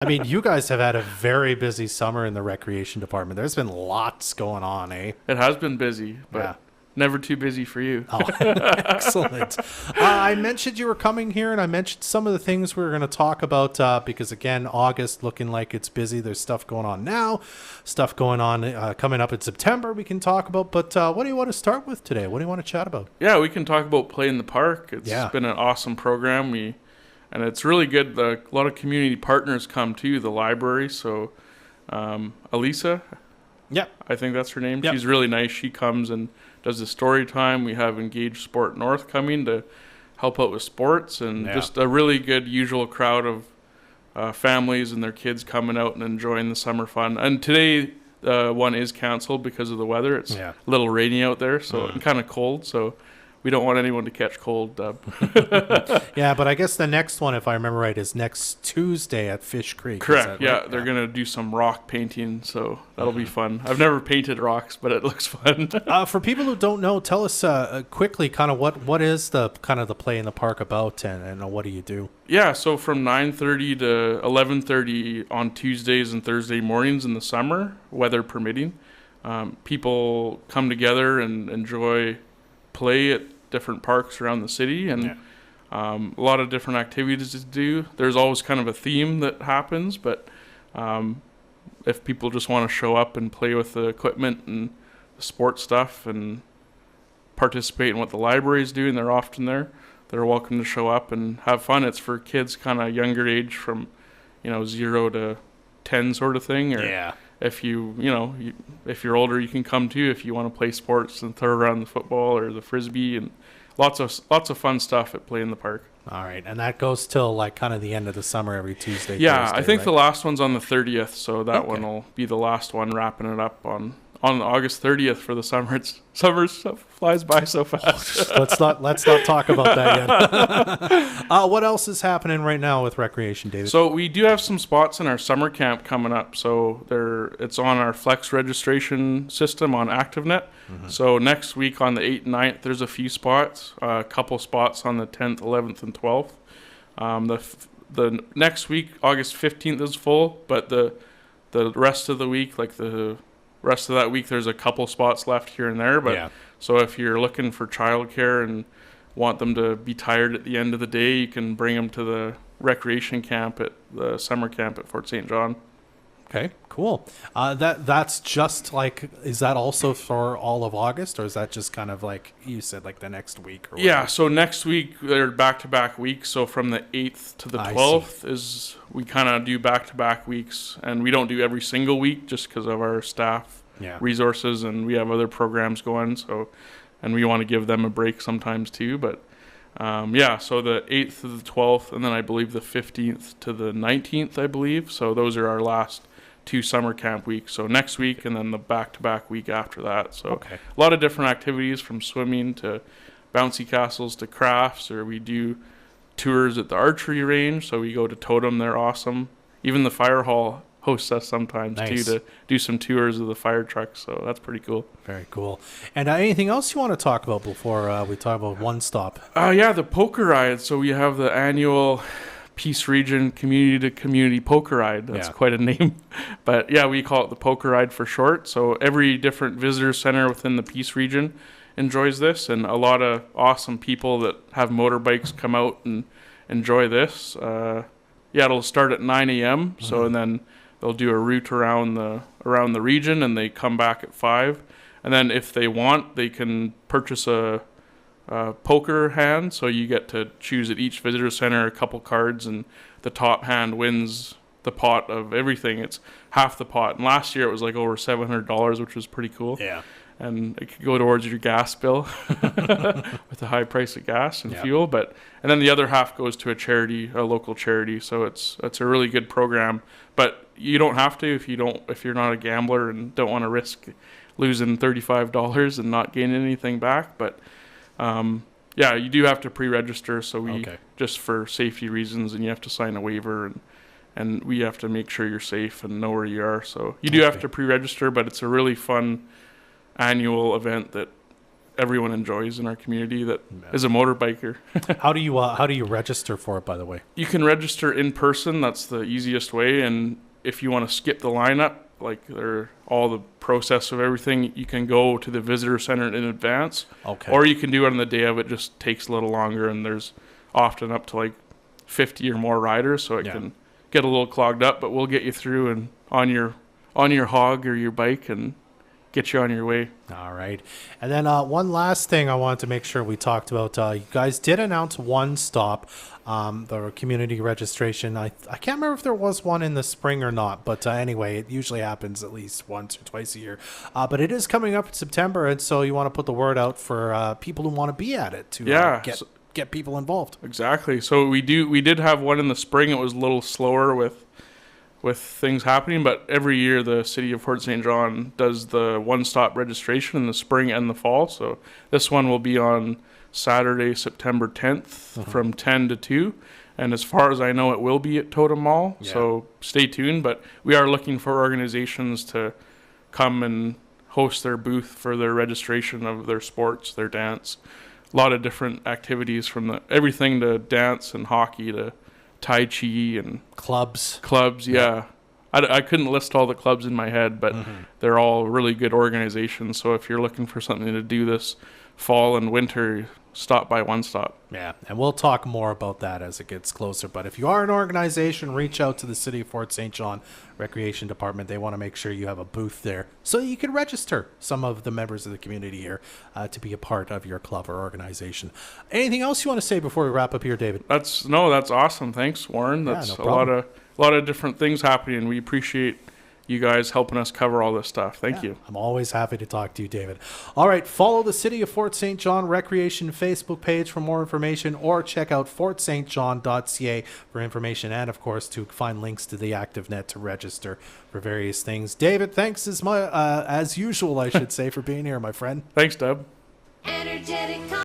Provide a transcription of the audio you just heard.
I mean, you guys have had a very busy summer in the recreation department. There's been lots going on, eh? It has been busy, but Yeah. never too busy for you. Oh, excellent. I mentioned you were coming here, and I mentioned some of the things we were going to talk about because, again, August looking like it's busy. There's stuff going on now, stuff going on coming up in September we can talk about. But what do you want to start with today? What do you want to chat about? Yeah, we can talk about Play in the Park. It's Yeah. been an awesome program. And it's really good. A lot of community partners come too, the library. So Elisa, Yep. I think that's her name. Yep. She's really nice. She comes and does the story time. We have Engaged Sport North coming to help out with sports, and Yeah. just a really good usual crowd of families and their kids coming out and enjoying the summer fun. And today one is canceled because of the weather. It's Yeah. a little rainy out there, and kind of cold. So we don't want anyone to catch cold. Yeah, but I guess the next one, if I remember right, is next Tuesday at Fish Creek. Is Correct. that Yeah, right? they're gonna do some rock painting, so that'll be fun. I've never painted rocks, but it looks fun. For people who don't know, tell us quickly kind of what is the kind of the Play in the Park about, and what do you do? Yeah, so from 9:30 to 11:30 on Tuesdays and Thursday mornings in the summer, weather permitting, people come together and enjoy play at different parks around the city, and a lot of different activities to do. There's always kind of a theme that happens, but if people just want to show up and play with the equipment and the sports stuff and participate in what the library is doing, they're often there. They're welcome to show up and have fun. It's for kids kind of younger age, from 0 to 10 sort of thing. Or Yeah. if if you're older, you can come too if you want to play sports and throw around the football or the frisbee, and lots of fun stuff at Play in the Park. All right, and that goes till like kind of the end of the summer every Tuesday. Yeah, Thursday, I think right? the last one's on the 30th, so that Okay. one will be the last one, wrapping it up on August 30th for the summer. Summer stuff flies by so fast. let's not talk about that yet. What else is happening right now with recreation, David? So we do have some spots in our summer camp coming up. So it's on our Flex registration system on ActiveNet. So next week on the 8th and 9th, there's a few spots, a couple spots on the 10th, 11th, and 12th. The next week, August 15th, is full, but the rest of the week, like the rest of that week, there's a couple spots left here and there. But Yeah. so if you're looking for childcare and want them to be tired at the end of the day, you can bring them to the recreation camp at the summer camp at Fort St. John. Okay, cool. That's just like, is that also for all of August, or is that just kind of like you said, like the next week? Or Yeah, whatever? so next week they're back-to-back weeks. So from the 8th to the I 12th is we kind of do back-to-back weeks, and we don't do every single week just because of our staff Yeah. resources, and we have other programs going. So, and we want to give them a break sometimes too. But so the 8th to the 12th, and then I believe the 15th to the 19th, I believe. So those are our last 2 summer camp weeks. So next week and then the back-to-back week after that. So Okay. a lot of different activities, from swimming to bouncy castles to crafts, or we do tours at the archery range. So we go to Totem. They're awesome. Even the fire hall hosts us sometimes Nice. too, to do some tours of the fire trucks. So that's pretty cool. Very cool. And anything else you want to talk about before we talk about One Stop? The poker ride. So we have the annual Peace Region Community to Community Poker Ride. That's Yeah. quite a name. But yeah, we call it the Poker Ride for short. So every different visitor center within the Peace Region enjoys this, and a lot of awesome people that have motorbikes come out and enjoy this. It'll start at 9 a.m. So, and then they'll do a route around the region, and they come back at 5. And then if they want, they can purchase a poker hand, so you get to choose at each visitor center a couple cards, and the top hand wins the pot of everything. It's half the pot, and last year it was like over $700, which was pretty cool. Yeah. And it could go towards your gas bill with the high price of gas and Yeah. fuel. And then the other half goes to a local charity. So it's a really good program. But you don't have to if you're not a gambler and don't want to risk losing $35 and not gaining anything back. But you do have to pre-register. So just for safety reasons, and you have to sign a waiver, and we have to make sure you're safe and know where you are. So you do have to pre-register, but it's a really fun annual event that everyone enjoys in our community that is a motorbiker. How do you register for it, by the way? You can register in person. That's the easiest way. And if you want to skip the lineup, like all the process of everything, you can go to the visitor center in advance. Okay. Or you can do it on the day of. It just takes a little longer, and there's often up to like 50 or more riders, so it can get a little clogged up. But we'll get you through and on your hog or your bike and get you on your way. All right. And then one last thing I wanted to make sure we talked about. You guys did announce One Stop, the community registration. I can't remember if there was one in the spring or not, but anyway, it usually happens at least once or twice a year. But it is coming up in September, and so you want to put the word out for people who want to be at it to get people involved. Exactly. So we did have one in the spring. It was a little slower with things happening, but every year the city of Fort St. John does the one-stop registration in the spring and the fall. So this one will be on Saturday, September 10th from 10 to 2. And as far as I know, it will be at Totem Mall. Yeah. So stay tuned. But we are looking for organizations to come and host their booth for their registration of their sports, their dance. A lot of different activities from everything to dance and hockey to Tai Chi and clubs. Yeah. I couldn't list all the clubs in my head, but they're all really good organizations. So if you're looking for something to do this fall and winter, stop by One Stop. Yeah, and we'll talk more about that as it gets closer. But if you are an organization, reach out to the City of Fort St. John Recreation Department. They want to make sure you have a booth there so you can register some of the members of the community here to be a part of your club or organization. Anything else you want to say before we wrap up here, David? That's awesome. Thanks, Warren. That's a lot of different things happening. We appreciate you guys helping us cover all this stuff. Thank you. I'm always happy to talk to you, David. All right, follow the City of Fort St. John Recreation Facebook page for more information, or check out fortstjohn.ca for information, and of course to find links to the ActiveNet to register for various things. David, thanks as usual, I should say, for being here, my friend. Thanks, Deb. Energetic